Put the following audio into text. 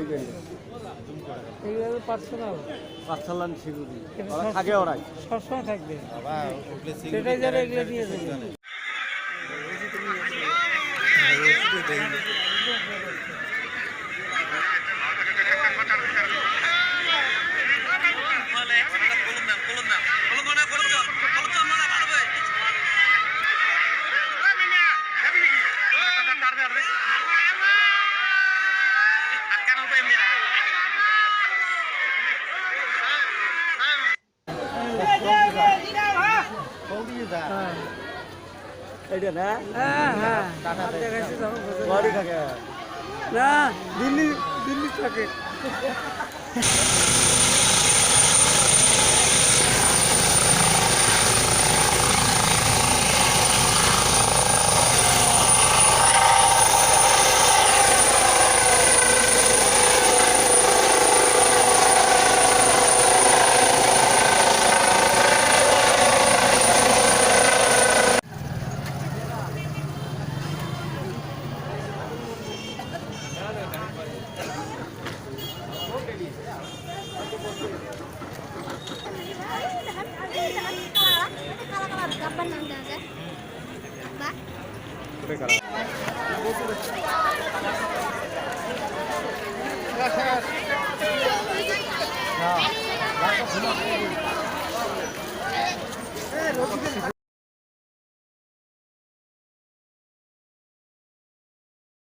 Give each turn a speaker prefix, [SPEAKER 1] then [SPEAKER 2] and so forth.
[SPEAKER 1] এগুলো পার্সোনাল
[SPEAKER 2] পাঁচশালান শিগুড়ি থাকে ওরাই
[SPEAKER 1] সবসময় থাকবে সেটাই যারা এগুলো নিয়ে যাবে
[SPEAKER 2] এটা না
[SPEAKER 1] হ্যাঁ
[SPEAKER 2] বাড়ি থাকে
[SPEAKER 1] না দিল্লি দিল্লি থাকে